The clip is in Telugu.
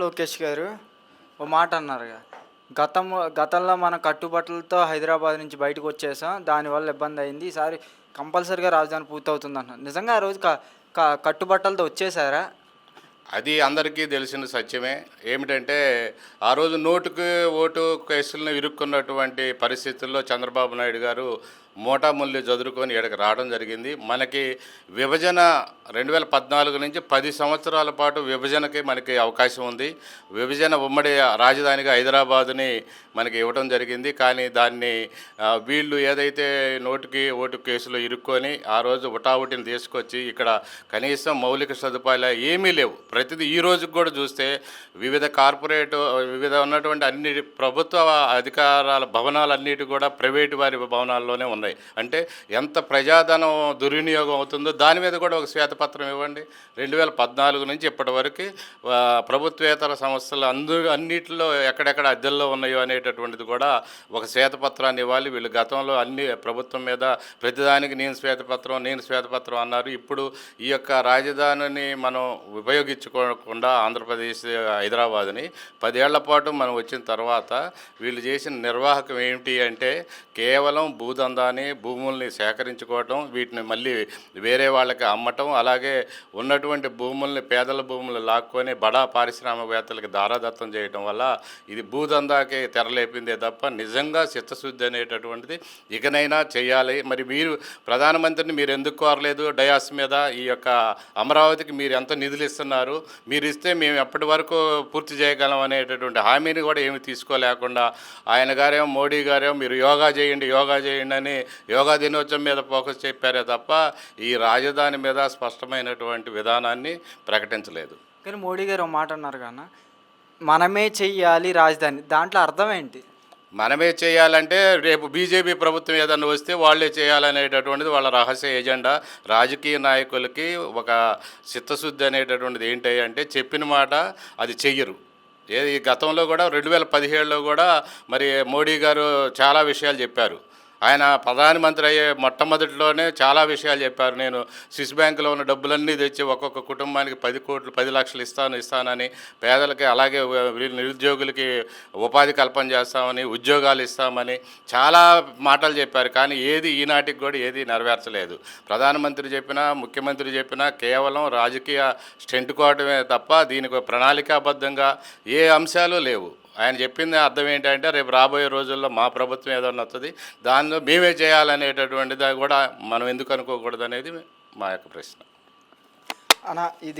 లోకేష్ గారు ఓ మాట అన్నారుగా, గతంలో మన కట్టుబట్టలతో హైదరాబాద్ నుంచి బయటకు వచ్చేసాం, దానివల్ల ఇబ్బంది అయింది, ఈసారి కంపల్సరీగా రాజధాని పూర్తవుతుంది అంటున్నారు. నిజంగా ఆ రోజు కట్టుబట్టలతో వచ్చేసారా? అది అందరికీ తెలిసిన సత్యమే. ఏమిటంటే ఆ రోజు నోటుకు ఓటు కేసులను ఇరుక్కున్నటువంటి పరిస్థితుల్లో చంద్రబాబు నాయుడు గారు మూటాముల్లి చదురుకొని ఇక్కడికి రావడం జరిగింది. మనకి విభజన 2014 నుంచి 10 సంవత్సరాల పాటు విభజనకి మనకి అవకాశం ఉంది. విభజన ఉమ్మడి రాజధానిగా హైదరాబాదుని మనకి ఇవ్వడం జరిగింది. కానీ దాన్ని వీళ్ళు ఏదైతే నోటుకి ఓటు కేసులో ఇరుక్కొని ఆ రోజు ఉటావుటిని తీసుకొచ్చి ఇక్కడ కనీసం మౌలిక సదుపాయాలు ఏమీ లేవు. ప్రతిదీ ఈ రోజుకి కూడా చూస్తే వివిధ ఉన్నటువంటి అన్ని ప్రభుత్వ అధికారాల భవనాలన్నిటి కూడా ప్రైవేటు వారి భవనాల్లోనే ఉన్నాయి. అంటే ఎంత ప్రజాధనం దుర్వినియోగం అవుతుందో దాని మీద కూడా ఒక శ్వేతపత్రం ఇవ్వండి. 2014 నుంచి ఇప్పటి వరకు ప్రభుత్వేతర సంస్థలు అన్నిటిలో ఎక్కడెక్కడ అద్దెల్లో ఉన్నాయో అనేటటువంటిది కూడా ఒక శ్వేతపత్రాన్ని ఇవ్వాలి. వీళ్ళు గతంలో అన్ని ప్రభుత్వం మీద ప్రతిదానికి నేను శ్వేతపత్రం అన్నారు. ఇప్పుడు ఈ యొక్క రాజధానిని మనం ఉపయోగించుకోకుండా ఆంధ్రప్రదేశ్ హైదరాబాద్ని 10 ఏళ్ల పాటు మనం వచ్చిన తర్వాత వీళ్ళు చేసిన నిర్వాహకం ఏమిటి అంటే కేవలం భూదందాన్ని భూముల్ని సేకరించుకోవటం, వీటిని మళ్ళీ వేరే వాళ్ళకి అమ్మటం, అలాగే ఉన్నటువంటి భూముల్ని పేదల భూములు లాక్కొని బడా పారిశ్రామికవేత్తలకి దారాదత్తం చేయటం వల్ల ఇది భూదందాకి తెరలేపిందే తప్ప నిజంగా చిత్తశుద్ధి అనేటటువంటిది ఇకనైనా చేయాలి. మరి మీరు ప్రధానమంత్రిని మీరు ఎందుకు కోరలేదు డయాస్ మీద? ఈ యొక్క అమరావతికి మీరు ఎంత నిధులు ఇస్తున్నారు, మీరు ఇస్తే మేము ఎప్పటి వరకు పూర్తి చేయగలం అనేటటువంటి హామీని కూడా ఏమి తీసుకోలేకుండా ఆయన గారేమో మోడీ గారేమో మీరు యోగా చేయండి అని యోగా దినోత్సవం మీద ఫోకస్ చెప్పారే తప్ప ఈ రాజధాని మీద స్పష్టమైనటువంటి విధానాన్ని ప్రకటించలేదు. కానీ మోడీ గారు ఒక మాట అన్నారు కన్నా, మనమే చెయ్యాలి రాజధాని, దాంట్లో అర్థం ఏంటి? మనమే చేయాలంటే రేపు బీజేపీ ప్రభుత్వం ఏదన్నా వస్తే వాళ్ళే చేయాలనేటటువంటిది వాళ్ళ రహస్య ఎజెండా. రాజకీయ నాయకులకి ఒక చిత్తశుద్ధి అనేటటువంటిది ఏంటి అంటే చెప్పిన మాట అది చెయ్యరు. ఏది గతంలో కూడా 2017లో కూడా మరి మోడీ గారు చాలా విషయాలు చెప్పారు. ఆయన ప్రధానమంత్రి అయ్యే మొట్టమొదటిలోనే చాలా విషయాలు చెప్పారు. నేను స్విస్ బ్యాంకులో ఉన్న డబ్బులన్నీ తెచ్చి ఒక్కొక్క కుటుంబానికి 10 లక్షలు ఇస్తానని, పేదలకి అలాగే నిరుద్యోగులకి ఉపాధి కల్పన చేస్తామని, ఉద్యోగాలు ఇస్తామని చాలా మాటలు చెప్పారు. కానీ ఏది ఈనాటికి కూడా ఏది నెరవేర్చలేదు. ప్రధానమంత్రి చెప్పినా ముఖ్యమంత్రి చెప్పినా కేవలం రాజకీయ స్టెంట్ కోవటమే తప్ప దీనికి ప్రణాళికాబద్ధంగా ఏ అంశాలు లేవు. ఆయన చెప్పింది అర్థం ఏంటంటే రేపు రాబోయే రోజుల్లో మా ప్రభుత్వం ఏదన్నా వస్తుంది, దానిలో మేమే చేయాలనేటటువంటిది కూడా మనం ఎందుకు అనుకోకూడదు అనేది మా యొక్క ప్రశ్న. అన్న ఇది